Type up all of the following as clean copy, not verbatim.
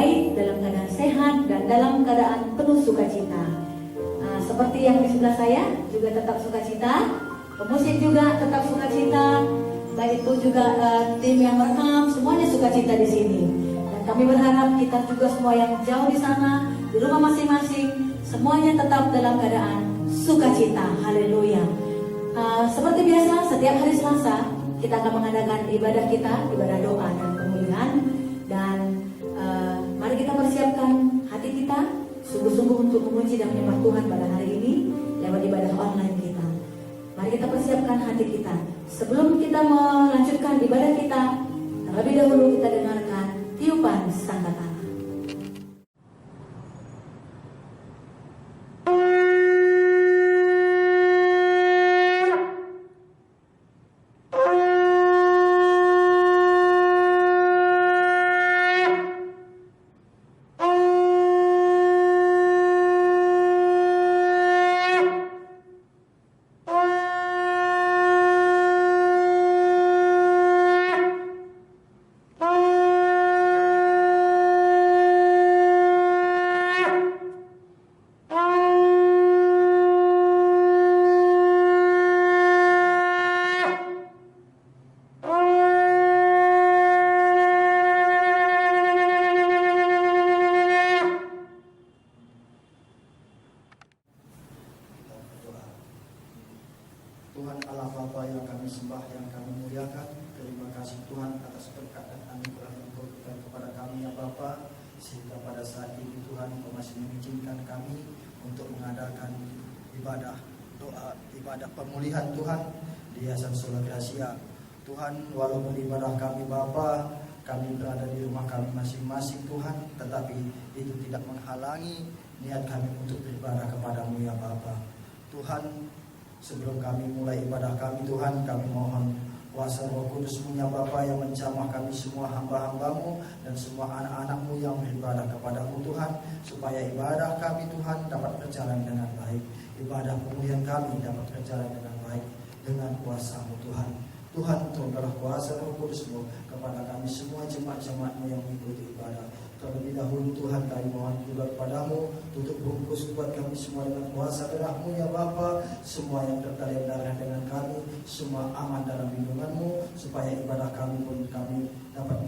baik, dalam keadaan sehat, dan dalam keadaan penuh sukacita. Nah, seperti yang di sebelah saya juga tetap sukacita, pemusik juga tetap sukacita, baik itu juga tim yang merekam, semuanya sukacita di sini. Dan kami berharap kita juga semua yang jauh di sana, di rumah masing-masing, semuanya tetap dalam keadaan sukacita. Haleluya. Seperti biasa, setiap hari Selasa kita akan mengadakan ibadah kita, ibadah doa dan pemulihan. Dan mari kita persiapkan hati kita sungguh-sungguh untuk memuji dan menyembah Tuhan pada hari ini lewat ibadah online kita. Mari kita persiapkan hati kita. Sebelum kita melanjutkan ibadah kita, terlebih dahulu kita dengarkan tiupan sangkatala. Tuhan Allah Bapa yang kami sembah, yang kami muliakan, terima kasih Tuhan atas berkat dan anugerah yang Kau berikan kepada kami ya Bapa, sehingga pada saat ini Tuhan Kau masih mengizinkan kami untuk mengadakan ibadah doa, ibadah pemulihan Tuhan di Yayasan Sola Gracia. Tuhan, walaupun ibadah kami Bapa, kami berada di rumah kami masing-masing Tuhan, tetapi itu tidak menghalangi niat kami untuk beribadah kepadamu ya Bapa. Tuhan, sebelum kami mulai ibadah kami Tuhan, kami mohon kuasa Roh Kudus-Mu ya Bapa yang menjamah kami semua hamba-hamba-Mu dan semua anak-anak-Mu yang beribadah kepadamu Tuhan, supaya ibadah kami Tuhan dapat berjalan dengan baik, ibadah pemulihan kami dapat berjalan dengan baik dengan kuasa-Mu Tuhan. Tuhan, turunkanlah kuasa Roh Kudus-Mu kepada kami semua jemaat-jemaat-Mu yang mengikuti ibadah. Terlebih dahulu Tuhan, kami mohon juga kepadamu, tutup bungkus buat kami semua dengan kuasa darah-Mu ya Bapa. Semua yang tertarik darah dengan kami, semua aman dalam lindungan-Mu, supaya ibadah kami pun kami dapat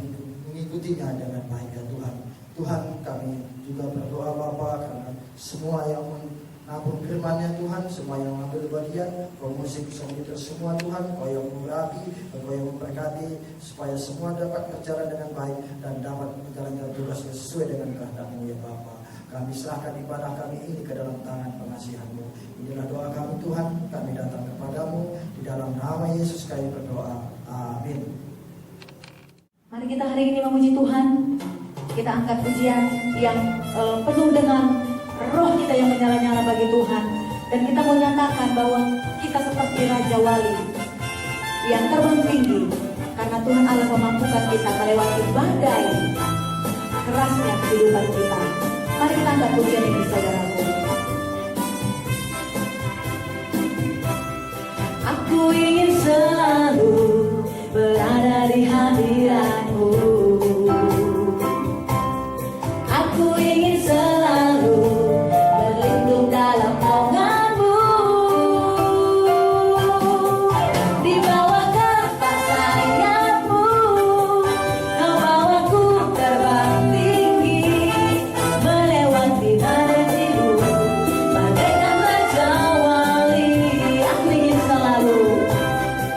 mengikutinya dengan baik ya Tuhan. Tuhan, kami juga berdoa Bapa, karena semua yang menabur firman-Nya Tuhan, semua yang mengambil bagian, musik songwriter semua Tuhan, Kau yang mengurapi, Kau yang memberkati, supaya semua dapat berjalan dengan baik dan dapat menjalankan tugas sesuai dengan kehendak-Mu ya Bapa. Kami serahkan ibadah kami ini ke dalam tangan pengasihan-Mu. Inilah doa kami Tuhan, kami datang kepadamu, di dalam nama Yesus kami berdoa. Amin. Mari kita hari ini memuji Tuhan. Kita angkat pujian yang penuh dengan roh kita yang menyala-nyala bagi Tuhan. Dan kita mau nyatakan bahwa kita seperti Raja Wali yang terbang tinggi, karena Tuhan Allah memampukan kita melewati badai kerasnya kehidupan kita. Mari kita angkat pujian ini saudaraku. Aku ingin selalu berada di hadirat-Mu. Aku ingin selalu berlindung dalam naungan-Mu. Di bawah kepak sayap-Mu, Kau bawaku terbang tinggi, melewati badai biru, bagaikan Raja Wali. Aku ingin selalu berada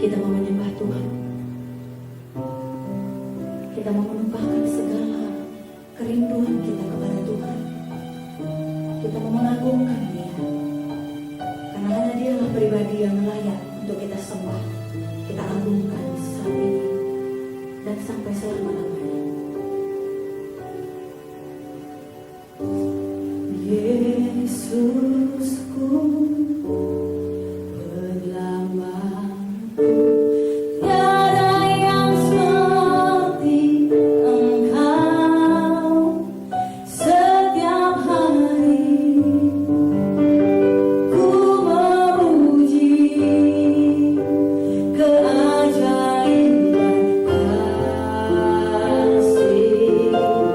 kita mau menyembah Tuhan. Kita mau menumpahkan segala kerinduan kita kepada Tuhan. Kita mau mengagungkan Dia, karena hanya Dialah pribadi yang layak untuk kita sembah, kita agungkan saat ini dan sampai selama-lamanya. Yesusku, penyelamatku, tiada yang seperti Engkau. Setiap hari ku memuji keajaiban kasih-Mu.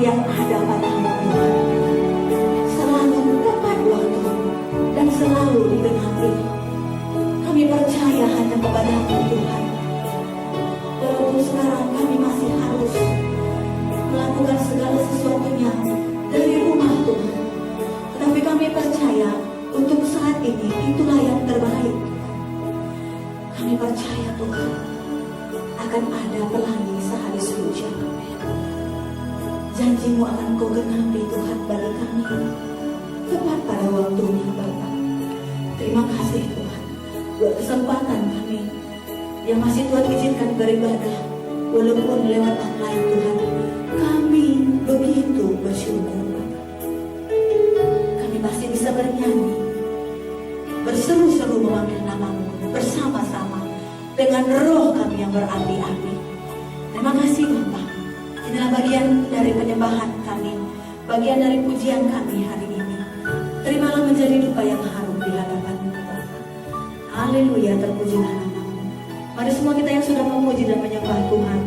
yang ada padamu Tuhan selalu tepat waktu dan selalu digenapi. Kami percaya hanya kepada-Mu Tuhan. Walaupun sekarang kami masih harus melakukan segala sesuatunya dari rumah Tuhan, tetapi kami percaya untuk saat ini itulah yang terbaik. Kami percaya Tuhan akan ada pelangi sehabis hujan. Janji-Mu akan Kau genapi Tuhan bagi kami tepat pada waktunya Bapa. Terima kasih Tuhan buat kesempatan kami yang masih Tuhan izinkan beribadah walaupun lewat online Tuhan. Kami begitu bersyukur Bapa. Kami masih bisa bernyanyi, berseru-seru memanggil nama-Mu bersama-sama dengan roh kami yang berapi-api. Terima kasih Bapa. Inilah bagian dari penyembahan kami, bagian dari pujian kami hari ini. Terimalah menjadi duka yang harum di hadapan-Mu Bapa. Haleluya, terpujilah nama-Mu. Mari semua kita yang sudah memuji dan menyembah Tuhan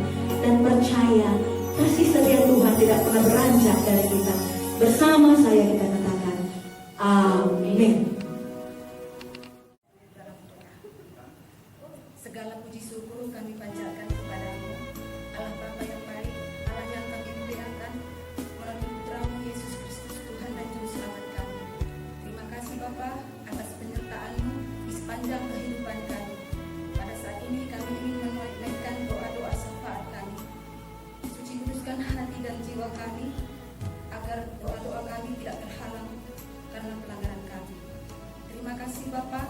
dan percaya kasih setia Tuhan tidak pernah beranjak dari kita. Bersama saya kita katakan amin. Segala puji syukur kami panjatkan kepada-Mu, Allah Bapa yang baik, Allah yang kami muliakan melalui Putra-Mu Yesus Kristus, Tuhan dan Juru Selamat kami. Terima kasih Bapa atas penyertaan-Mu di sepanjang kehidupan kami. Pada saat ini kami ingin menaikkan doa-doa syafaat kami. Suci kuduskan hati dan jiwa kami agar doa-doa kami tidak terhalang karena pelanggaran kami. Terima kasih Bapa.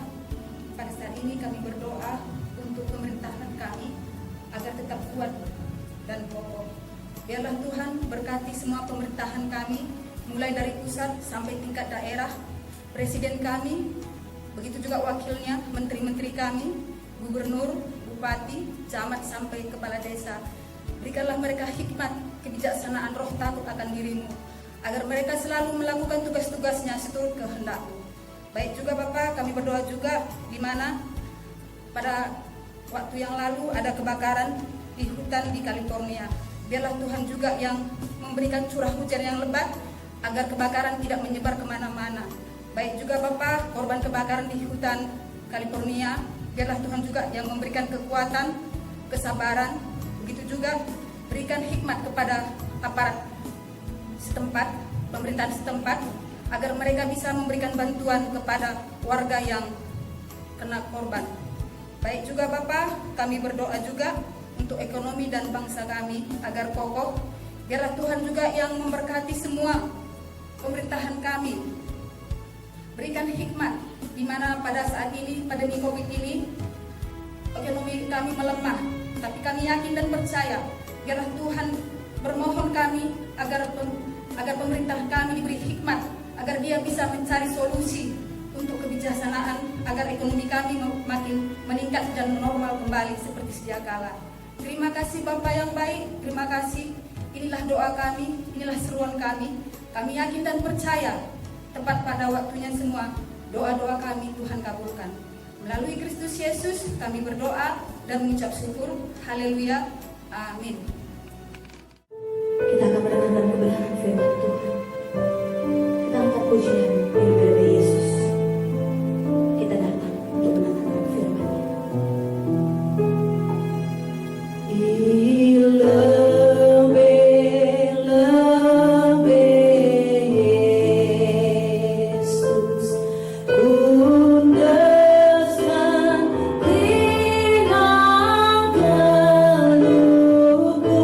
Pada saat ini kami berdoa untuk pemerintahan kami agar tetap kuat dan kokoh. Biarlah Tuhan berkati semua pemerintahan kami, mulai dari pusat sampai tingkat daerah, presiden kami, begitu juga wakilnya, menteri-menteri kami, gubernur, bupati, camat sampai kepala desa. Berikanlah mereka hikmat, kebijaksanaan, roh takut akan diri-Mu, agar mereka selalu melakukan tugas-tugasnya seturut kehendak-Mu. Baik juga Bapak, kami berdoa juga di mana pada waktu yang lalu ada kebakaran di hutan di California. Biarlah Tuhan juga yang memberikan curah hujan yang lebat agar kebakaran tidak menyebar kemana-mana. Baik juga Bapak, korban kebakaran di hutan California, biarlah Tuhan juga yang memberikan kekuatan, kesabaran. Begitu juga berikan hikmat kepada aparat setempat, pemerintahan setempat, agar mereka bisa memberikan bantuan kepada warga yang kena korban. Baik juga Bapak, kami berdoa juga untuk ekonomi dan bangsa kami agar kokoh. Biarlah Tuhan juga yang memberkati semua pemerintahan kami. Berikan hikmat di mana pada saat ini, pandemi Covid ini, ekonomi kami melemah. Tapi kami yakin dan percaya, biarlah Tuhan bermohon kami agar pemerintah kami diberi hikmat, agar dia bisa mencari solusi untuk kebijaksanaan, agar ekonomi kami makin meningkat dan normal kembali seperti sedia kala. Terima kasih Bapak yang baik, terima kasih. Inilah doa kami, inilah seruan kami. Kami yakin dan percaya, tepat pada waktunya semua, doa-doa kami Tuhan kabulkan. Melalui Kristus Yesus kami berdoa dan mengucap syukur. Haleluya, amin. Kita akan mendengarkan kebenaran firman Tuhan. Kita angkat pujian daripada Yesus. Kita datang untuk mendengarkan firman-Nya. Yesus, kundaskan ringan keluhku.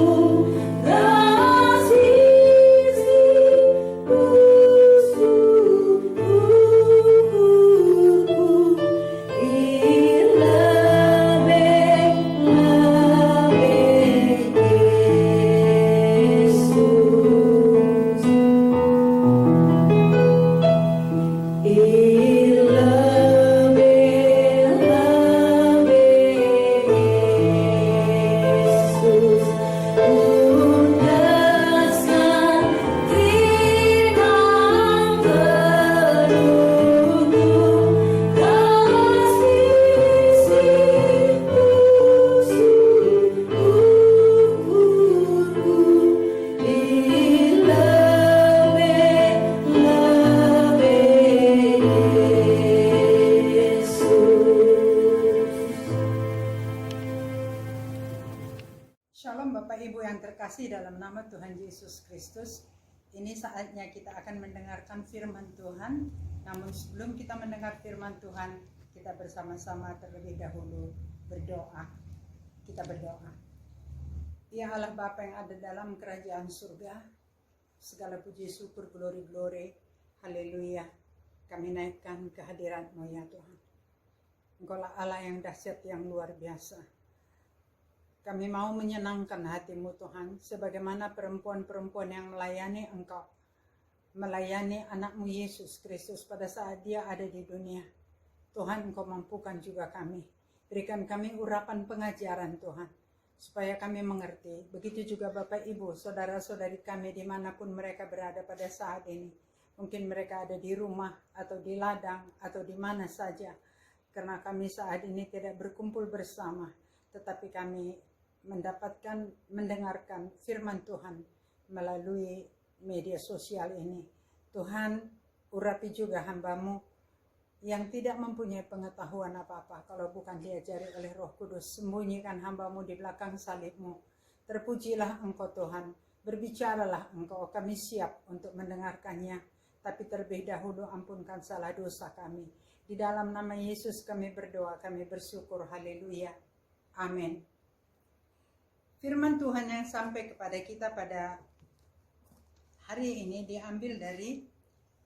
terkasih dalam nama Tuhan Yesus Kristus, ini saatnya kita akan mendengarkan firman Tuhan. Namun sebelum kita mendengar firman Tuhan, kita bersama-sama terlebih dahulu berdoa. Kita berdoa. Ya Allah Bapa yang ada dalam kerajaan surga, segala puji syukur, glori, haleluya, kami naikkan kehadirat-Mu ya Tuhan. Engkaulah Allah yang dahsyat, yang luar biasa. Kami mau menyenangkan hati-Mu Tuhan, sebagaimana perempuan-perempuan yang melayani Engkau, melayani anak-Mu Yesus Kristus pada saat Dia ada di dunia. Tuhan, Engkau mampukan juga kami. Berikan kami urapan pengajaran Tuhan, supaya kami mengerti. Begitu juga Bapak Ibu, saudara-saudari kami dimanapun mereka berada pada saat ini. Mungkin mereka ada di rumah, atau di ladang, atau di mana saja. Karena kami saat ini tidak berkumpul bersama, tetapi kami mendengarkan firman Tuhan melalui media sosial ini. Tuhan, urapi juga hamba-Mu yang tidak mempunyai pengetahuan apa-apa kalau bukan diajari oleh Roh Kudus. Sembunyikan hamba-Mu di belakang salib-Mu. Terpujilah Engkau Tuhan, berbicaralah Engkau, kami siap untuk mendengarkannya. Tapi terlebih dahulu ampunkan salah dosa kami. Di dalam nama Yesus kami berdoa, kami bersyukur, haleluya, amin. Firman Tuhan yang sampai kepada kita pada hari ini diambil dari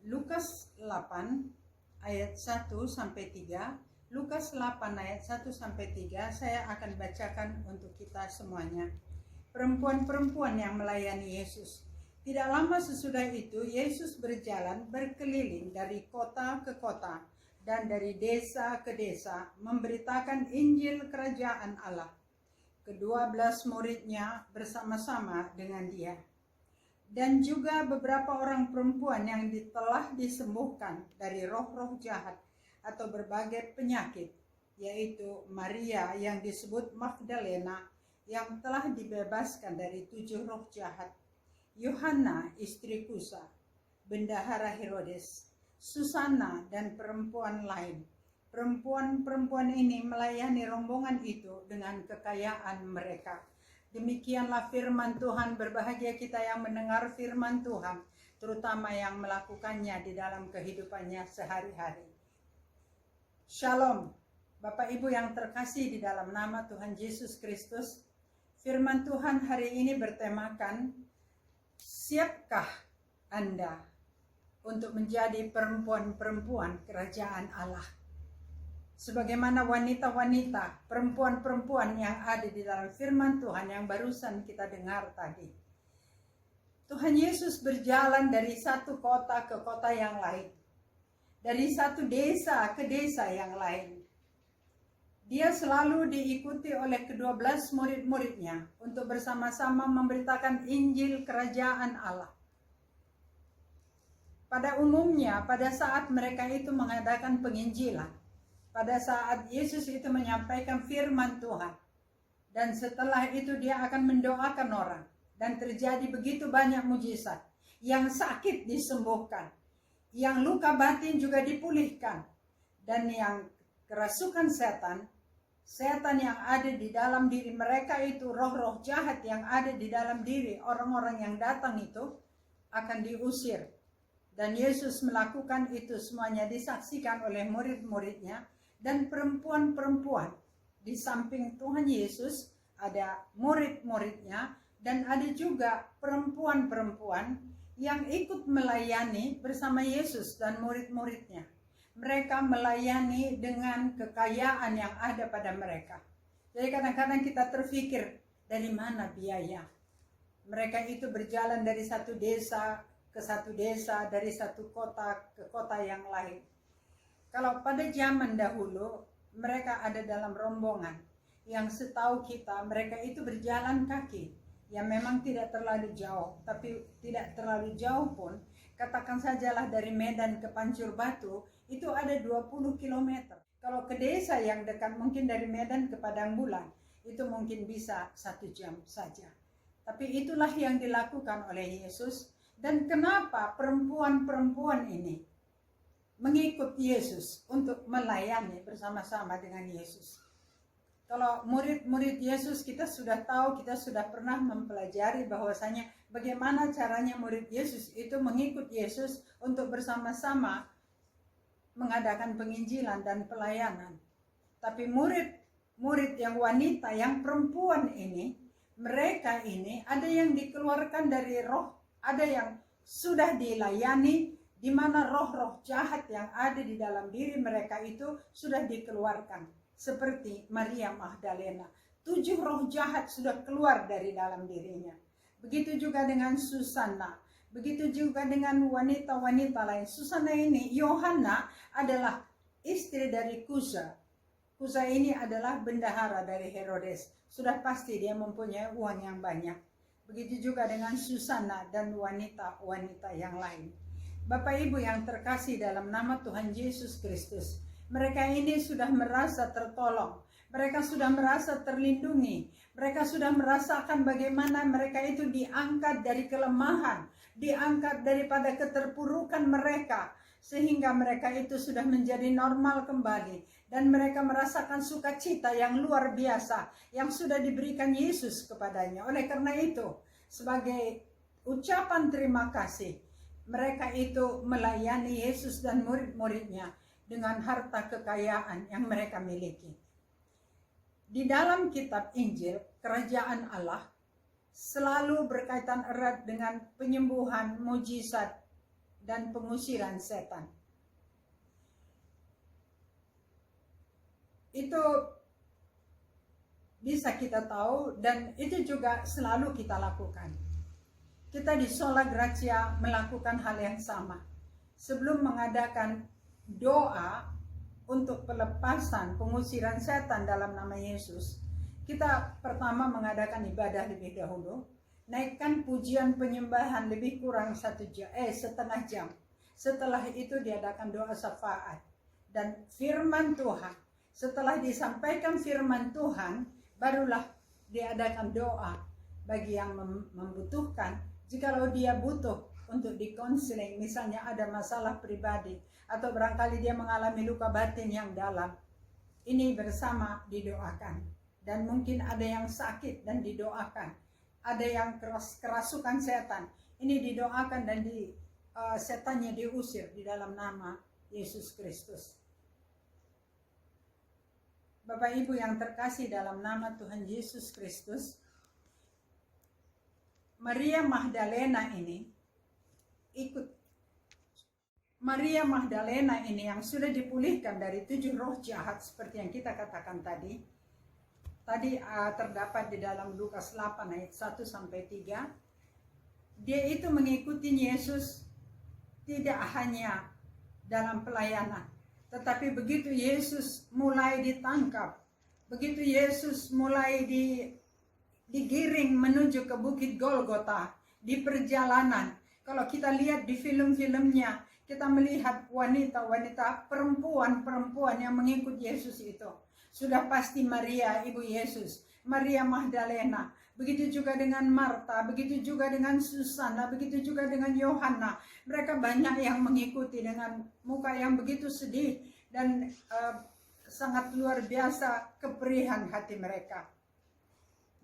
Lukas 8 ayat 1 sampai 3. Lukas 8 ayat 1 sampai 3 saya akan bacakan untuk kita semuanya. Perempuan-perempuan yang melayani Yesus. Tidak lama sesudah itu Yesus berjalan berkeliling dari kota ke kota dan dari desa ke desa memberitakan Injil Kerajaan Allah. Ke-12 muridnya bersama-sama dengan Dia. Dan juga beberapa orang perempuan yang telah disembuhkan dari roh-roh jahat atau berbagai penyakit, yaitu Maria yang disebut Magdalena yang telah dibebaskan dari 7 roh jahat, Yohana istri Kusa, bendahara Herodes, Susana dan perempuan lain. Perempuan-perempuan ini melayani rombongan itu dengan kekayaan mereka. Demikianlah firman Tuhan. Berbahagia kita yang mendengar firman Tuhan, terutama yang melakukannya di dalam kehidupannya sehari-hari. Shalom, Bapak Ibu yang terkasih di dalam nama Tuhan Yesus Kristus. Firman Tuhan hari ini bertemakan, siapkah Anda untuk menjadi perempuan-perempuan kerajaan Allah? Sebagaimana wanita-wanita, perempuan-perempuan yang ada di dalam firman Tuhan yang barusan kita dengar tadi. Tuhan Yesus berjalan dari satu kota ke kota yang lain. Dari satu desa ke desa yang lain. Dia selalu diikuti oleh ke-12 murid-muridnya untuk bersama-sama memberitakan Injil Kerajaan Allah. Pada umumnya, pada saat mereka itu mengadakan penginjilan, pada saat Yesus itu menyampaikan firman Tuhan, dan setelah itu dia akan mendoakan orang, dan terjadi begitu banyak mujizat. Yang sakit disembuhkan, yang luka batin juga dipulihkan, dan yang kerasukan setan yang ada di dalam diri mereka itu, roh-roh jahat yang ada di dalam diri orang-orang yang datang itu akan diusir. Dan Yesus melakukan itu semuanya disaksikan oleh murid-muridnya dan perempuan-perempuan. Di samping Tuhan Yesus ada murid-muridnya dan ada juga perempuan-perempuan yang ikut melayani bersama Yesus dan murid-muridnya. Mereka melayani dengan kekayaan yang ada pada mereka. Jadi kadang-kadang kita terpikir, dari mana biaya? Mereka itu berjalan dari satu desa ke satu desa, dari satu kota ke kota yang lain. Kalau pada zaman dahulu, mereka ada dalam rombongan yang setahu kita mereka itu berjalan kaki. Ya memang tidak terlalu jauh, tapi tidak terlalu jauh pun, katakan sajalah dari Medan ke Pancur Batu, itu ada 20 km. Kalau ke desa yang dekat mungkin dari Medan ke Padang Bulan, itu mungkin bisa 1 jam saja. Tapi itulah yang dilakukan oleh Yesus. Dan kenapa perempuan-perempuan ini mengikut Yesus untuk melayani bersama-sama dengan Yesus? Kalau murid-murid Yesus kita sudah tahu, kita sudah pernah mempelajari bahwasanya bagaimana caranya murid Yesus itu mengikut Yesus untuk bersama-sama mengadakan penginjilan dan pelayanan. Tapi murid yang wanita, yang perempuan ini, mereka ini ada yang dikeluarkan dari roh, ada yang sudah dilayani, di mana roh-roh jahat yang ada di dalam diri mereka itu sudah dikeluarkan. Seperti Maria Magdalena, 7 roh jahat sudah keluar dari dalam dirinya. Begitu juga dengan Susana, begitu juga dengan wanita-wanita lain. Susana ini, Yohana adalah istri dari Kuza. Kuza ini adalah bendahara dari Herodes. Sudah pasti dia mempunyai uang yang banyak. Begitu juga dengan Susana dan wanita-wanita yang lain. Bapak Ibu yang terkasih dalam nama Tuhan Yesus Kristus, mereka ini sudah merasa tertolong, mereka sudah merasa terlindungi, mereka sudah merasakan bagaimana mereka itu diangkat dari kelemahan, diangkat daripada keterpurukan mereka, sehingga mereka itu sudah menjadi normal kembali, dan mereka merasakan sukacita yang luar biasa yang sudah diberikan Yesus kepadanya. Oleh karena itu, sebagai ucapan terima kasih, mereka itu melayani Yesus dan murid-muridnya dengan harta kekayaan yang mereka miliki. Di dalam kitab Injil, kerajaan Allah selalu berkaitan erat dengan penyembuhan, mujizat, dan pengusiran setan. Itu bisa kita tahu dan itu juga selalu kita lakukan. Kita di Sola Gracia melakukan hal yang sama. Sebelum mengadakan doa untuk pelepasan pengusiran setan dalam nama Yesus, kita pertama mengadakan ibadah lebih dahulu, naikkan pujian penyembahan lebih kurang setengah jam. Setelah itu diadakan doa syafaat dan firman Tuhan. Setelah disampaikan firman Tuhan, barulah diadakan doa bagi yang membutuhkan. Jikalau dia butuh untuk dikonseling, misalnya ada masalah pribadi, atau barangkali dia mengalami luka batin yang dalam, ini bersama didoakan. Dan mungkin ada yang sakit dan didoakan, ada yang kerasukan setan, ini didoakan dan setannya diusir di dalam nama Yesus Kristus. Bapak Ibu yang terkasih dalam nama Tuhan Yesus Kristus, Maria Magdalena ini yang sudah dipulihkan dari 7 roh jahat seperti yang kita katakan tadi terdapat di dalam Lukas 8 ayat 1 sampai 3. Dia itu mengikuti Yesus tidak hanya dalam pelayanan, tetapi begitu Yesus mulai ditangkap, begitu Yesus mulai digiring menuju ke Bukit Golgota, di perjalanan, kalau kita lihat di film-filmnya, kita melihat wanita-wanita, perempuan-perempuan yang mengikut Yesus itu. Sudah pasti Maria, ibu Yesus, Maria Magdalena, begitu juga dengan Marta, begitu juga dengan Susana, begitu juga dengan Yohana. Mereka banyak yang mengikuti dengan muka yang begitu sedih dan sangat luar biasa keperihan hati mereka.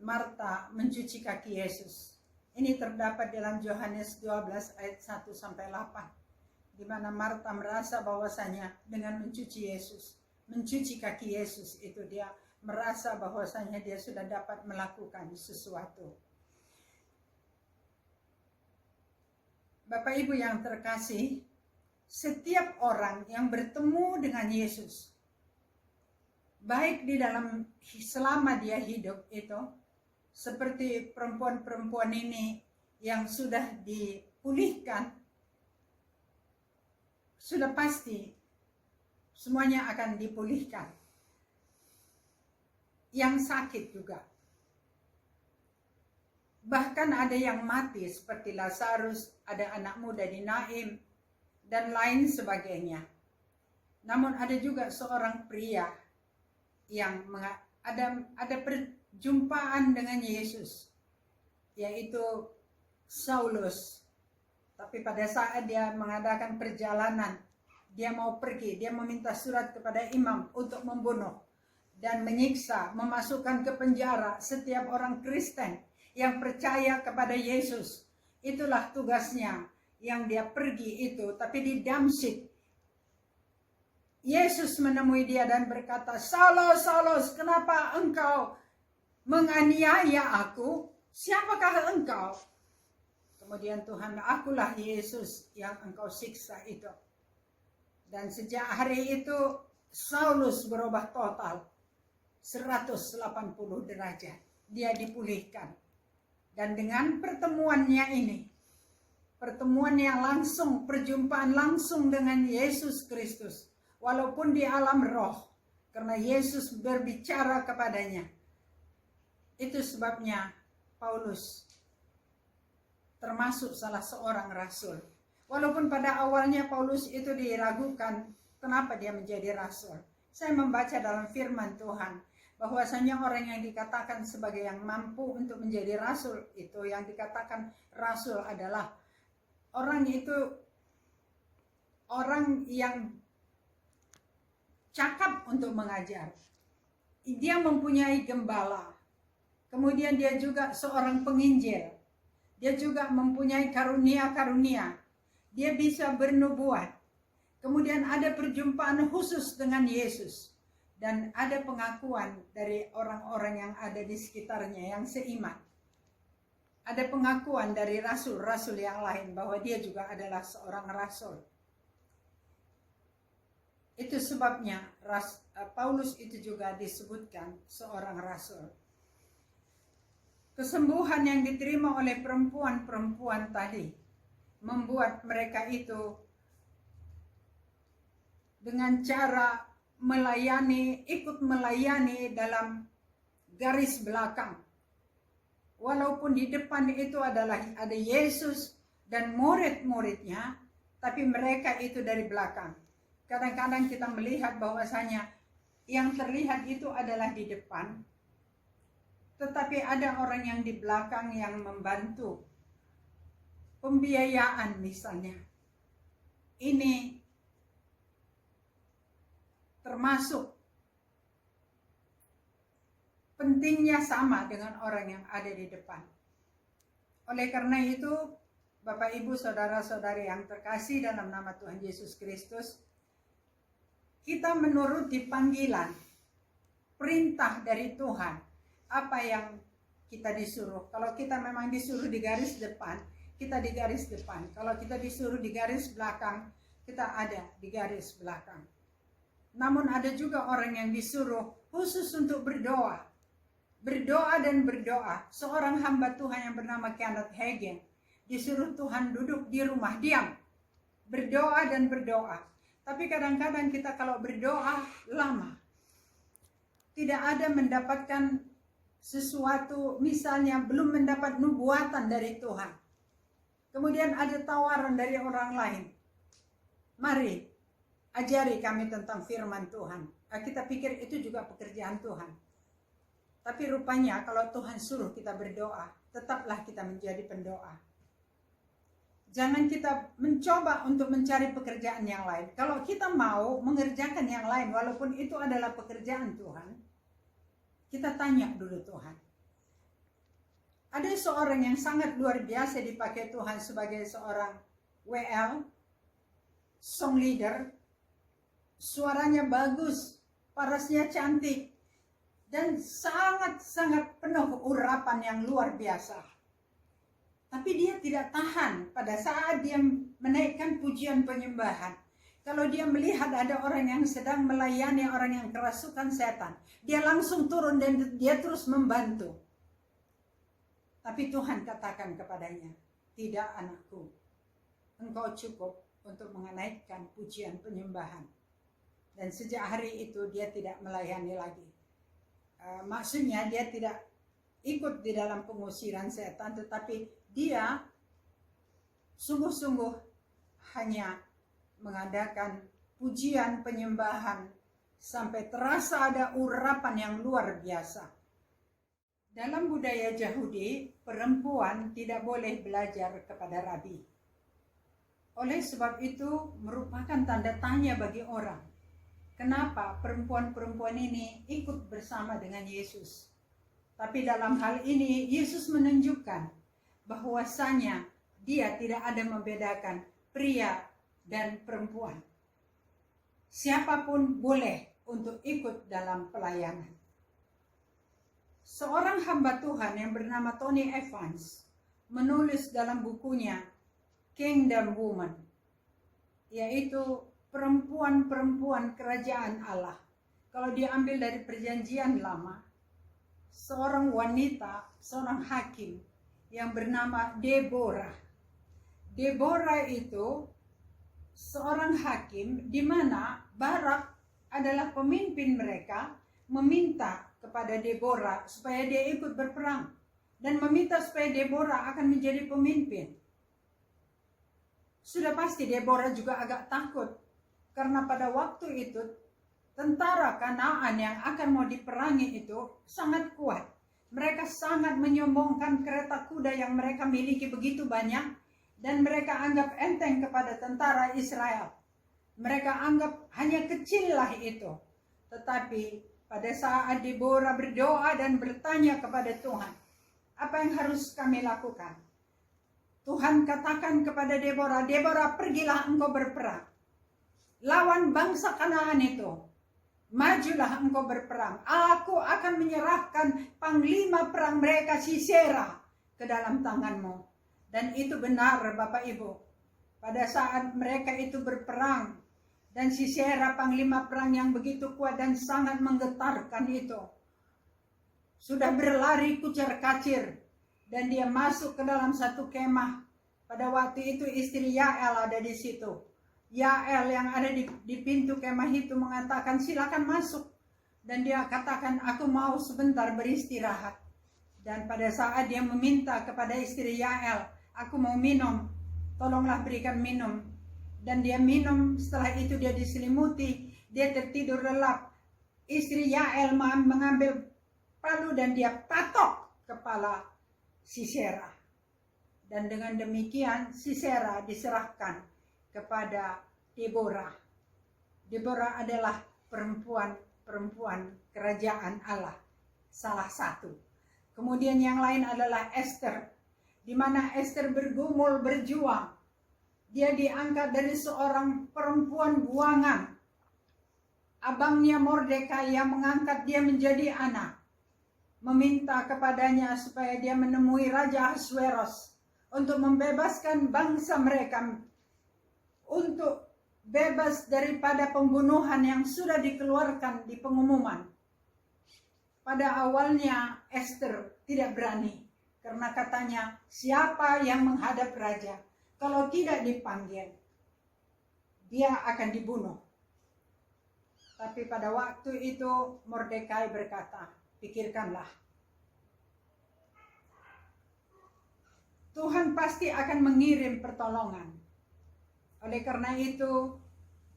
Marta mencuci kaki Yesus. Ini terdapat dalam Yohanes 12 ayat 1 sampai 8. Di mana Marta merasa bahwasanya dengan mencuci kaki Yesus itu dia merasa bahwasanya dia sudah dapat melakukan sesuatu. Bapak Ibu yang terkasih, setiap orang yang bertemu dengan Yesus, baik di dalam selama dia hidup itu, seperti perempuan-perempuan ini yang sudah dipulihkan, sudah pasti semuanya akan dipulihkan. Yang sakit juga. Bahkan ada yang mati seperti Lazarus, ada anak muda di Naim, dan lain sebagainya. Namun ada juga seorang pria yang ada perjumpaan dengan Yesus, yaitu Saulus. Tapi pada saat dia mengadakan perjalanan, dia mau pergi, dia meminta surat kepada imam untuk membunuh. dan menyiksa, memasukkan ke penjara setiap orang Kristen yang percaya kepada Yesus. Itulah tugasnya yang dia pergi itu. Tapi di Damsyik, Yesus menemui dia dan berkata, "Saulus, Saulus, kenapa engkau menganiaya aku? Siapakah engkau?" Kemudian Tuhan, "Akulah Yesus yang engkau siksa itu." Dan sejak hari itu Saulus berubah total 180 derajat. Dia dipulihkan. Dan dengan pertemuannya ini, pertemuan yang langsung, perjumpaan langsung dengan Yesus Kristus, walaupun di alam roh, karena Yesus berbicara kepadanya. Itu sebabnya Paulus termasuk salah seorang rasul. Walaupun pada awalnya Paulus itu diragukan kenapa dia menjadi rasul. Saya membaca dalam firman Tuhan bahwasanya orang yang dikatakan sebagai yang mampu untuk menjadi rasul, itu yang dikatakan rasul adalah orang itu orang yang cakap untuk mengajar. Dia mempunyai gembala. Kemudian dia juga seorang penginjil. Dia juga mempunyai karunia-karunia. Dia bisa bernubuat. Kemudian ada perjumpaan khusus dengan Yesus. Dan ada pengakuan dari orang-orang yang ada di sekitarnya yang seiman. Ada pengakuan dari rasul-rasul yang lain bahwa dia juga adalah seorang rasul. Itu sebabnya Paulus itu juga disebutkan seorang rasul. Kesembuhan yang diterima oleh perempuan-perempuan tadi membuat mereka itu dengan cara ikut melayani dalam garis belakang. Walaupun di depan itu ada Yesus dan murid-muridnya, tapi mereka itu dari belakang. Kadang-kadang kita melihat bahwasanya yang terlihat itu adalah di depan, tetapi ada orang yang di belakang yang membantu. Pembiayaan misalnya. Ini termasuk pentingnya sama dengan orang yang ada di depan. Oleh karena itu, Bapak Ibu Saudara-saudari yang terkasih dalam nama Tuhan Yesus Kristus, kita menuruti panggilan, perintah dari Tuhan. Apa yang kita disuruh. Kalau kita memang disuruh di garis depan, kita di garis depan. Kalau kita disuruh di garis belakang, kita ada di garis belakang. Namun ada juga orang yang disuruh khusus untuk berdoa. Berdoa dan berdoa. Seorang hamba Tuhan yang bernama Kenneth Hagin disuruh Tuhan duduk di rumah diam. Berdoa dan berdoa. Tapi kadang-kadang kita kalau berdoa lama, tidak ada mendapatkan sesuatu, misalnya belum mendapat nubuatan dari Tuhan. Kemudian ada tawaran dari orang lain. Mari, ajari kami tentang firman Tuhan. Kita pikir itu juga pekerjaan Tuhan. Tapi rupanya kalau Tuhan suruh kita berdoa, tetaplah kita menjadi pendoa. Jangan kita mencoba untuk mencari pekerjaan yang lain. Kalau kita mau mengerjakan yang lain, walaupun itu adalah pekerjaan Tuhan, kita tanya dulu Tuhan. Ada seorang yang sangat luar biasa dipakai Tuhan sebagai seorang WL, song leader. Suaranya bagus, parasnya cantik, dan sangat-sangat penuh urapan yang luar biasa. Tapi dia tidak tahan pada saat dia menaikkan pujian penyembahan. Kalau dia melihat ada orang yang sedang melayani orang yang kerasukan setan, dia langsung turun dan dia terus membantu. Tapi Tuhan katakan kepadanya, "Tidak anakku, engkau cukup untuk menaikkan pujian penyembahan." Dan sejak hari itu dia tidak melayani lagi. Maksudnya dia tidak ikut di dalam pengusiran setan, tetapi dia sungguh-sungguh hanya mengadakan pujian penyembahan sampai terasa ada urapan yang luar biasa. Dalam budaya Yahudi, perempuan tidak boleh belajar kepada rabi. Oleh sebab itu merupakan tanda tanya bagi orang. kenapa perempuan-perempuan ini ikut bersama dengan Yesus. Tapi dalam hal ini Yesus menunjukkan bahwasanya dia tidak ada membedakan pria dan perempuan. Siapapun boleh untuk ikut dalam pelayanan. Seorang hamba Tuhan yang bernama Tony Evans menulis dalam bukunya Kingdom Woman, yaitu perempuan-perempuan kerajaan Allah. Kalau diambil dari perjanjian lama, seorang wanita, seorang hakim yang bernama Deborah. Deborah itu seorang hakim di mana Barak adalah pemimpin mereka, meminta kepada Deborah supaya dia ikut berperang dan meminta supaya Deborah akan menjadi pemimpin. Sudah pasti Deborah juga agak takut karena pada waktu itu tentara Kanaan yang akan mau diperangi itu sangat kuat. Mereka sangat menyombongkan kereta kuda yang mereka miliki begitu banyak dan mereka anggap enteng kepada tentara Israel. Mereka anggap hanya kecillah itu. Tetapi pada saat Deborah berdoa dan bertanya kepada Tuhan, apa yang harus kami lakukan? Tuhan katakan kepada Deborah, Deborah, pergilah engkau berperang. Lawan bangsa Kanaan itu. Majulah engkau berperang. Aku akan menyerahkan panglima perang mereka Sisera ke dalam tanganmu. Dan itu benar Bapak Ibu. Pada saat mereka itu berperang dan Sisera panglima perang yang begitu kuat dan sangat menggetarkan itu sudah berlari kucar kacir dan dia masuk ke dalam satu kemah. Pada waktu itu istri Yael ada di situ. Yael yang ada di pintu kemah itu mengatakan silakan masuk. Dan dia katakan aku mau sebentar beristirahat. Dan pada saat dia meminta kepada istri Yael, aku mau minum, tolonglah berikan minum. Dan dia minum, setelah itu dia diselimuti, dia tertidur lelap. Istri Yael mengambil palu dan dia patok kepala Sisera. Dan dengan demikian Sisera diserahkan kepada Deborah. Deborah adalah perempuan kerajaan Allah, salah satu. Kemudian yang lain adalah Esther, di mana Esther bergumul berjuang. Dia diangkat dari seorang perempuan buangan. Abangnya Mordekai yang mengangkat dia menjadi anak, meminta kepadanya supaya dia menemui Raja Ahasuerus untuk membebaskan bangsa mereka, untuk bebas daripada pembunuhan yang sudah dikeluarkan di pengumuman. Pada awalnya Esther tidak berani karena katanya siapa yang menghadap raja kalau tidak dipanggil dia akan dibunuh. Tapi pada waktu itu Mordekai berkata, pikirkanlah, Tuhan pasti akan mengirim pertolongan. Oleh karena itu,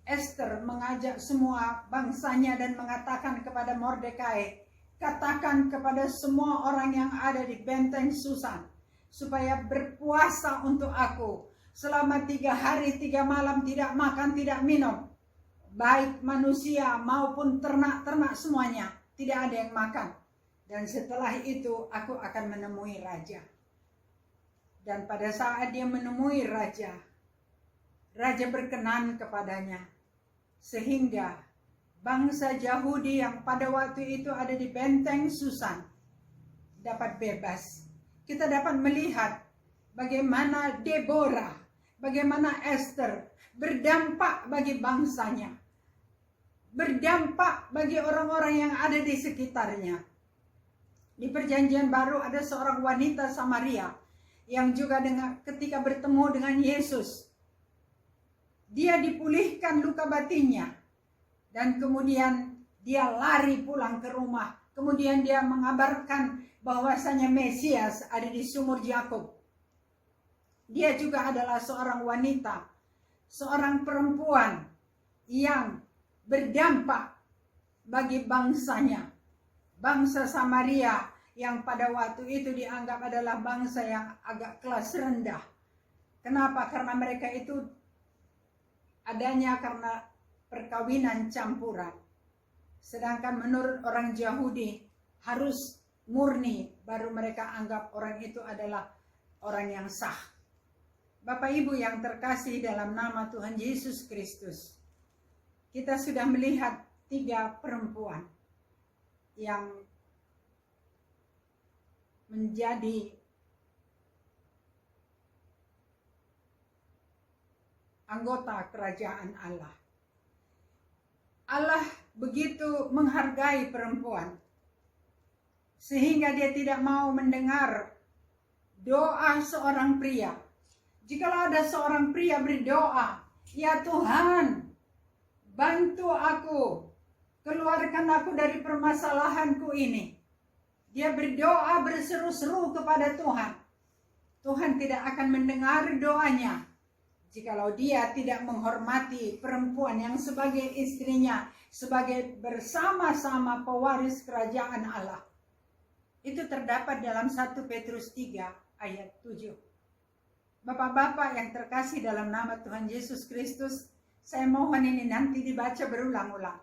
Esther mengajak semua bangsanya dan mengatakan kepada Mordekai, katakan kepada semua orang yang ada di benteng Susan, supaya berpuasa untuk aku selama 3 hari 3 malam, tidak makan, tidak minum. Baik manusia maupun ternak-ternak semuanya, tidak ada yang makan. Dan setelah itu aku akan menemui raja. Dan pada saat dia menemui raja, raja berkenan kepadanya, sehingga bangsa Yahudi yang pada waktu itu ada di benteng Susan dapat bebas. Kita dapat melihat bagaimana Deborah, bagaimana Esther berdampak bagi bangsanya, berdampak bagi orang-orang yang ada di sekitarnya. Di Perjanjian Baru ada seorang wanita Samaria yang juga ketika bertemu dengan Yesus, dia dipulihkan luka batinnya dan kemudian dia lari pulang ke rumah. Kemudian dia mengabarkan bahwasanya Mesias ada di sumur Yakub. Dia juga adalah seorang wanita, seorang perempuan yang berdampak bagi bangsanya. Bangsa Samaria yang pada waktu itu dianggap adalah bangsa yang agak kelas rendah. Kenapa? Karena mereka itu adanya karena perkawinan campuran. Sedangkan menurut orang Yahudi harus murni baru mereka anggap orang itu adalah orang yang sah. Bapak Ibu yang terkasih dalam nama Tuhan Yesus Kristus, kita sudah melihat 3 perempuan yang menjadi anggota kerajaan Allah. Allah begitu menghargai perempuan sehingga dia tidak mau mendengar doa seorang pria. Jikalau ada seorang pria berdoa, "Ya Tuhan, bantu aku, keluarkan aku dari permasalahanku ini." Dia berdoa berseru-seru kepada Tuhan. Tuhan tidak akan mendengar doanya jikalau dia tidak menghormati perempuan yang sebagai istrinya, sebagai bersama-sama pewaris kerajaan Allah. Itu terdapat dalam 1 Petrus 3 ayat 7. Bapak-bapak yang terkasih dalam nama Tuhan Yesus Kristus, saya mohon ini nanti dibaca berulang-ulang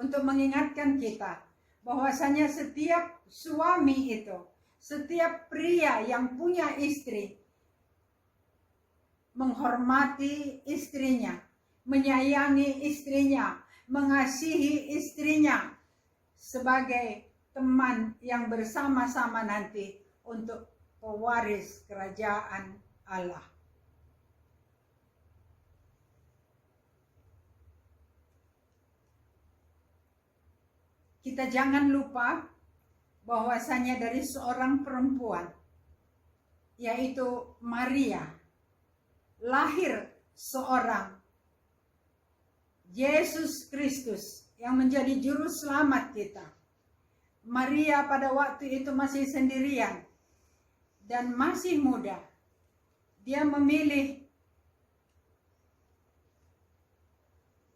untuk mengingatkan kita bahwasanya setiap suami itu, setiap pria yang punya istri, menghormati istrinya, menyayangi istrinya, mengasihi istrinya sebagai teman yang bersama-sama nanti untuk pewaris kerajaan Allah. Kita jangan lupa bahwasanya dari seorang perempuan, yaitu Maria, lahir seorang Yesus Kristus yang menjadi juru selamat kita. Maria pada waktu itu masih sendirian dan masih muda. Dia memilih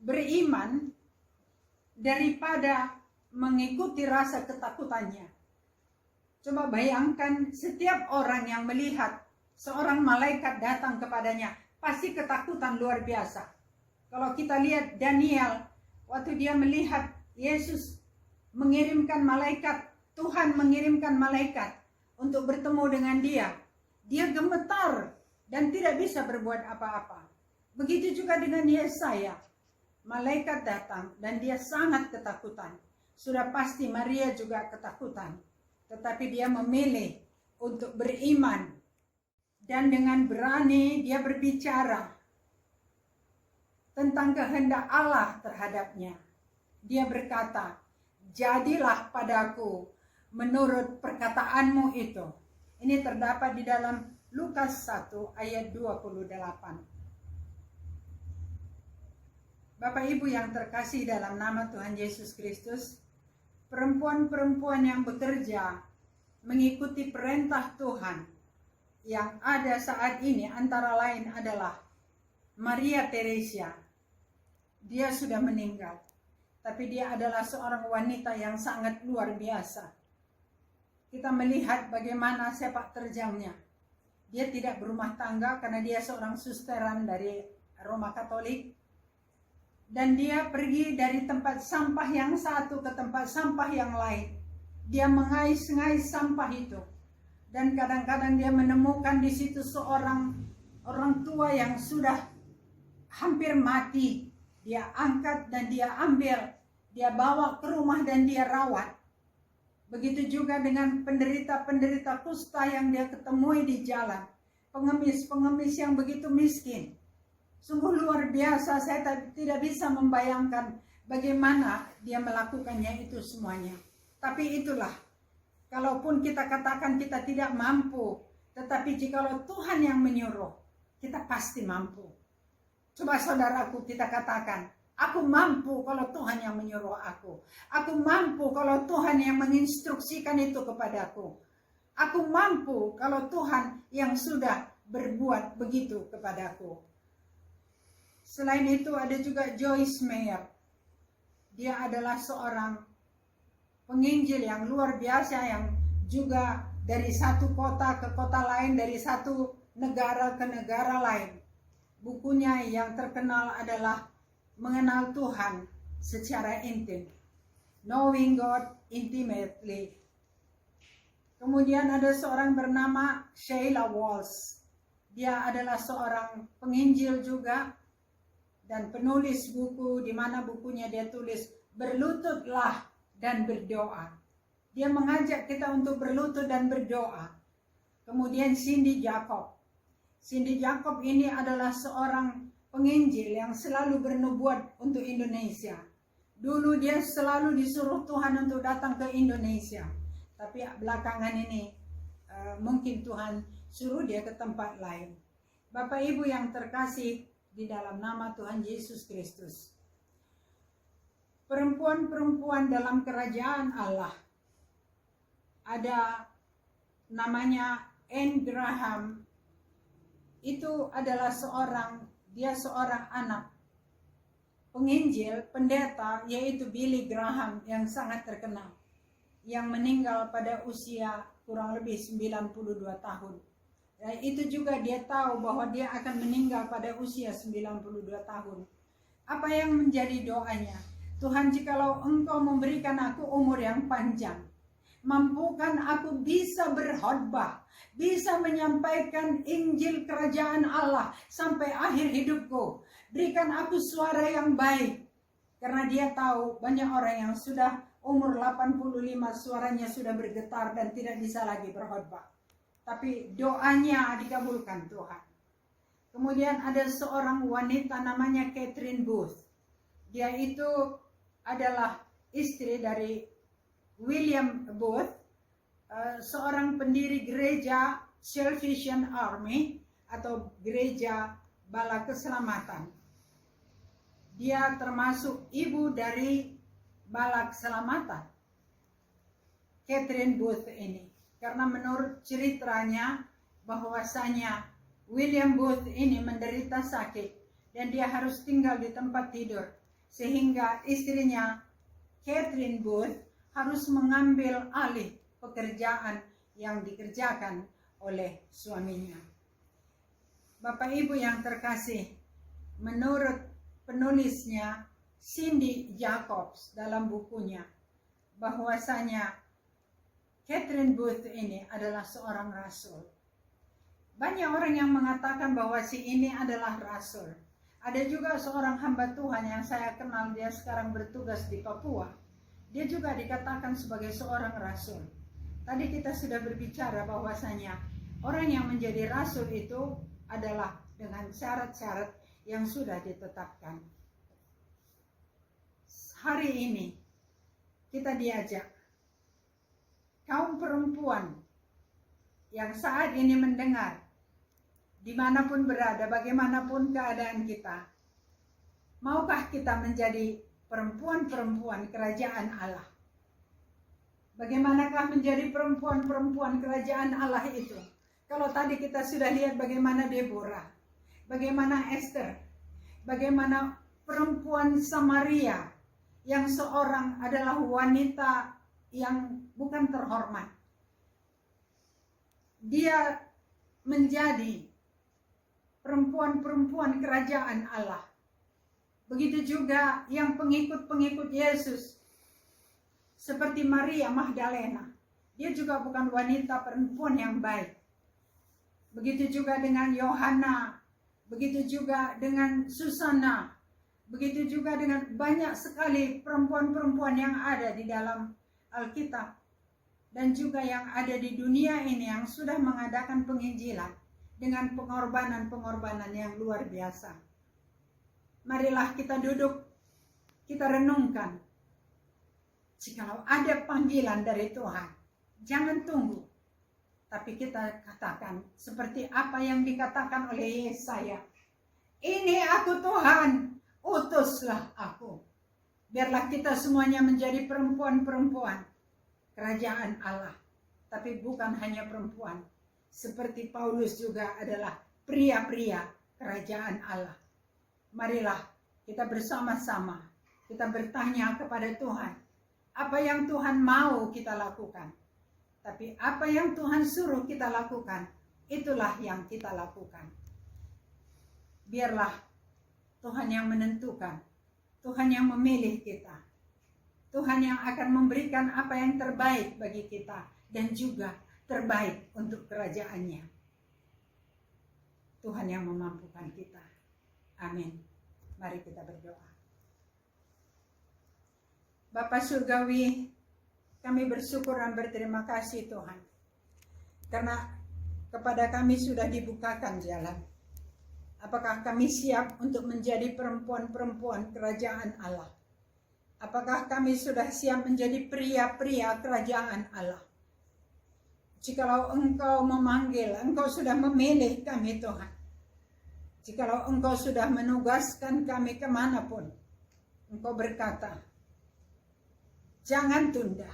beriman daripada mengikuti rasa ketakutannya. Coba bayangkan, setiap orang yang melihat seorang malaikat datang kepadanya pasti ketakutan luar biasa. Kalau kita lihat Daniel, waktu dia melihat Yesus mengirimkan malaikat, Tuhan mengirimkan malaikat untuk bertemu dengan dia, dia gemetar dan tidak bisa berbuat apa-apa. Begitu juga dengan Yesaya, malaikat datang dan dia sangat ketakutan. Sudah pasti Maria juga ketakutan, tetapi dia memilih untuk beriman dan dengan berani dia berbicara tentang kehendak Allah terhadapnya. Dia berkata, "Jadilah padaku menurut perkataanmu itu." Ini terdapat di dalam Lukas 1 ayat 28. Bapak Ibu yang terkasih dalam nama Tuhan Yesus Kristus, perempuan-perempuan yang bekerja mengikuti perintah Tuhan yang ada saat ini antara lain adalah Maria Teresia. Dia sudah meninggal, tapi dia adalah seorang wanita yang sangat luar biasa. Kita melihat bagaimana sepak terjangnya. Dia tidak berumah tangga karena dia seorang susteran dari Roma Katolik. Dan dia pergi dari tempat sampah yang satu ke tempat sampah yang lain. Dia mengais-ngais sampah itu. Dan kadang-kadang dia menemukan di situ seorang orang tua yang sudah hampir mati. Dia angkat dan dia ambil. Dia bawa ke rumah dan dia rawat. Begitu juga dengan penderita-penderita kusta yang dia ketemui di jalan. Pengemis-pengemis yang begitu miskin. Sungguh luar biasa, saya tidak bisa membayangkan bagaimana dia melakukannya itu semuanya. Tapi itulah, kalaupun kita katakan kita tidak mampu, tetapi jikalau Tuhan yang menyuruh, kita pasti mampu. Coba saudaraku, kita katakan, aku mampu kalau Tuhan yang menyuruh aku. Aku mampu kalau Tuhan yang menginstruksikan itu kepadaku. Aku mampu kalau Tuhan yang sudah berbuat begitu kepadaku. Selain itu ada juga Joyce Meyer. Dia adalah seorang penginjil yang luar biasa yang juga dari satu kota ke kota lain, dari satu negara ke negara lain. Bukunya yang terkenal adalah mengenal Tuhan secara intim. Knowing God intimately. Kemudian ada seorang bernama Sheila Walsh. Dia adalah seorang penginjil juga dan penulis buku, di mana bukunya dia tulis berlututlah dan berdoa. Dia mengajak kita untuk berlutut dan berdoa. Kemudian Cindy Jacob. Cindy Jacob ini adalah seorang penginjil yang selalu bernubuat untuk Indonesia. Dulu dia selalu disuruh Tuhan untuk datang ke Indonesia. Tapi belakangan ini mungkin Tuhan suruh dia ke tempat lain. Bapak Ibu yang terkasih di dalam nama Tuhan Yesus Kristus. Perempuan-perempuan dalam kerajaan Allah. Ada namanya Anne Graham. Itu adalah dia seorang anak penginjil, pendeta, yaitu Billy Graham yang sangat terkenal. Yang meninggal pada usia kurang lebih 92 tahun. Dan itu juga dia tahu bahwa dia akan meninggal pada usia 92 tahun. Apa yang menjadi doanya? Tuhan, jikalau Engkau memberikan aku umur yang panjang, mampukan aku bisa berkhotbah, bisa menyampaikan Injil Kerajaan Allah sampai akhir hidupku. Berikan aku suara yang baik. Karena dia tahu banyak orang yang sudah umur 85 suaranya sudah bergetar dan tidak bisa lagi berkhotbah. Tapi doanya dikabulkan Tuhan. Kemudian ada seorang wanita namanya Catherine Booth. Dia itu adalah istri dari William Booth, seorang pendiri gereja Salvation Army atau gereja Bala Keselamatan. Dia termasuk ibu dari Bala Keselamatan, Catherine Booth ini. Karena menurut ceritanya bahwasanya William Booth ini menderita sakit dan dia harus tinggal di tempat tidur. Sehingga istrinya Catherine Booth harus mengambil alih pekerjaan yang dikerjakan oleh suaminya. Bapak Ibu yang terkasih, menurut penulisnya Cindy Jacobs dalam bukunya, bahwasanya Catherine Booth ini adalah seorang rasul. Banyak orang yang mengatakan bahwa si ini adalah rasul. Ada juga seorang hamba Tuhan yang saya kenal, dia sekarang bertugas di Papua. Dia juga dikatakan sebagai seorang rasul. Tadi kita sudah berbicara bahwasanya orang yang menjadi rasul itu adalah dengan syarat-syarat yang sudah ditetapkan. Hari ini kita diajak, kaum perempuan yang saat ini mendengar, dimanapun berada, bagaimanapun keadaan kita, maukah kita menjadi perempuan-perempuan kerajaan Allah? Bagaimanakah menjadi perempuan-perempuan kerajaan Allah itu? Kalau tadi kita sudah lihat bagaimana Deborah, bagaimana Esther, bagaimana perempuan Samaria yang seorang adalah wanita yang bukan terhormat. Dia menjadi perempuan-perempuan kerajaan Allah. Begitu juga yang pengikut-pengikut Yesus. Seperti Maria Magdalena. Dia juga bukan wanita perempuan yang baik. Begitu juga dengan Yohana. Begitu juga dengan Susana. Begitu juga dengan banyak sekali perempuan-perempuan yang ada di dalam Alkitab. Dan juga yang ada di dunia ini yang sudah mengadakan penginjilan dengan pengorbanan-pengorbanan yang luar biasa. Marilah kita duduk, kita renungkan. Jikalau ada panggilan dari Tuhan, jangan tunggu. Tapi kita katakan seperti apa yang dikatakan oleh Yesaya. Ini aku Tuhan, utuslah aku. Biarlah kita semuanya menjadi perempuan-perempuan kerajaan Allah. Tapi bukan hanya perempuan. Seperti Paulus juga adalah pria-pria kerajaan Allah. Marilah kita bersama-sama, kita bertanya kepada Tuhan. Apa yang Tuhan mau kita lakukan. Tapi apa yang Tuhan suruh kita lakukan, itulah yang kita lakukan. Biarlah Tuhan yang menentukan Tuhan yang memilih kita. Tuhan yang akan memberikan apa yang terbaik bagi kita dan juga terbaik untuk kerajaan-Nya. Tuhan yang memampukan kita. Amin. Mari kita berdoa. Bapa Surgawi, kami bersyukur dan berterima kasih Tuhan. Karena kepada kami sudah dibukakan jalan. Apakah kami siap untuk menjadi perempuan-perempuan kerajaan Allah? Apakah kami sudah siap menjadi pria-pria kerajaan Allah? Jikalau Engkau memanggil, Engkau sudah memilih kami Tuhan. Jikalau Engkau sudah menugaskan kami kemanapun, Engkau berkata, jangan tunda,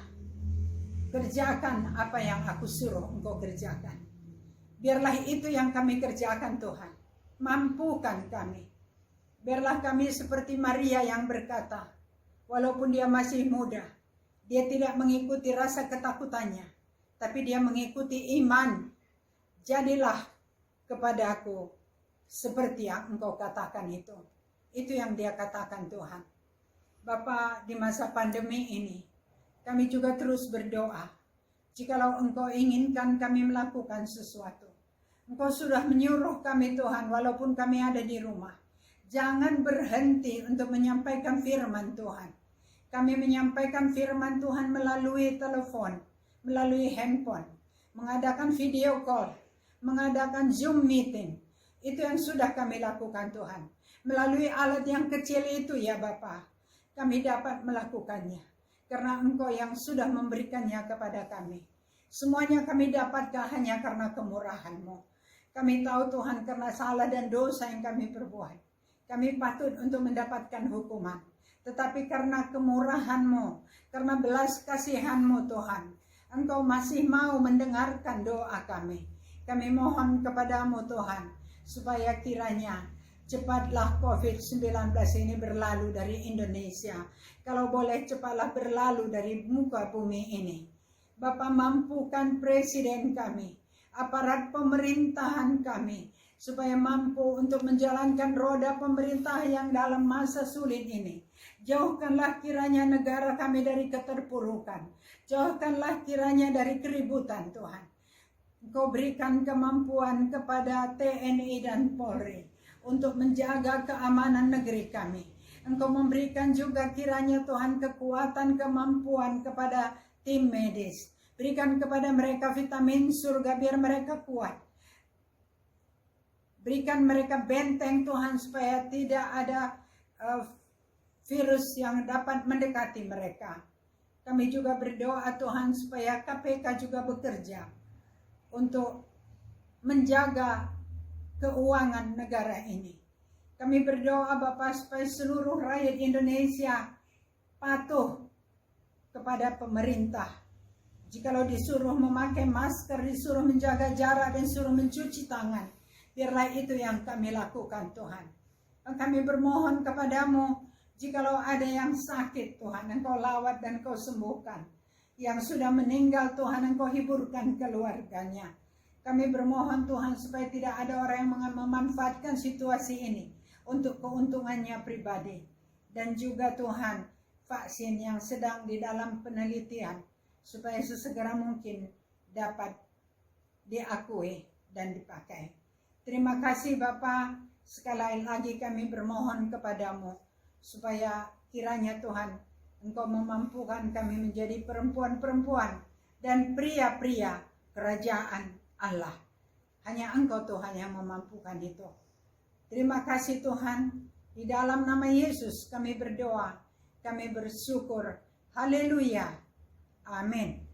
kerjakan apa yang aku suruh Engkau kerjakan. Biarlah itu yang kami kerjakan Tuhan. Mampukan kami. Biarlah kami seperti Maria yang berkata, walaupun dia masih muda, dia tidak mengikuti rasa ketakutannya, tapi dia mengikuti iman. Jadilah kepadaku seperti yang Engkau katakan itu. Itu yang dia katakan Tuhan. Bapa, di masa pandemi ini, kami juga terus berdoa. Jikalau Engkau inginkan kami melakukan sesuatu, Engkau sudah menyuruh kami Tuhan, walaupun kami ada di rumah. Jangan berhenti untuk menyampaikan firman Tuhan. Kami menyampaikan firman Tuhan melalui telepon, melalui handphone, mengadakan video call, mengadakan Zoom meeting. Itu yang sudah kami lakukan Tuhan. Melalui alat yang kecil itu ya Bapa, kami dapat melakukannya. Karena Engkau yang sudah memberikannya kepada kami. Semuanya kami dapatkan hanya karena kemurahan-Mu. Kami tahu Tuhan karena salah dan dosa yang kami perbuat, kami patut untuk mendapatkan hukuman. Tetapi karena kemurahan-Mu, karena belas kasihan-Mu Tuhan, Engkau masih mau mendengarkan doa kami. Kami mohon kepadamu Tuhan, supaya kiranya cepatlah COVID-19 ini berlalu dari Indonesia. Kalau boleh cepatlah berlalu dari muka bumi ini. Bapa, mampukan presiden kami, aparat pemerintahan kami, supaya mampu untuk menjalankan roda pemerintah yang dalam masa sulit ini. Jauhkanlah kiranya negara kami dari keterpurukan. Jauhkanlah kiranya dari keributan Tuhan. Engkau berikan kemampuan kepada TNI dan Polri untuk menjaga keamanan negeri kami. Engkau memberikan juga kiranya Tuhan kekuatan, kemampuan kepada tim medis. Berikan kepada mereka vitamin surga biar mereka kuat. Berikan mereka benteng Tuhan supaya tidak ada virus yang dapat mendekati mereka. Kami juga berdoa Tuhan supaya KPK juga bekerja untuk menjaga keuangan negara ini. Kami berdoa Bapa supaya seluruh rakyat Indonesia patuh kepada pemerintah. Jikalau disuruh memakai masker, disuruh menjaga jarak, dan disuruh mencuci tangan, biarlah itu yang kami lakukan Tuhan. Dan kami bermohon kepadamu, jikalau ada yang sakit Tuhan, Engkau lawat dan Engkau sembuhkan. Yang sudah meninggal Tuhan, Engkau hiburkan keluarganya. Kami bermohon Tuhan supaya tidak ada orang yang memanfaatkan situasi ini untuk keuntungannya pribadi. Dan juga Tuhan, vaksin yang sedang di dalam penelitian, supaya sesegera mungkin dapat diakui dan dipakai. Terima kasih Bapa, sekali lagi kami bermohon kepadamu, supaya kiranya Tuhan, Engkau memampukan kami menjadi perempuan-perempuan dan pria-pria kerajaan Allah. Hanya Engkau Tuhan yang memampukan itu. Terima kasih Tuhan, di dalam nama Yesus kami berdoa, kami bersyukur. Haleluya. Amin.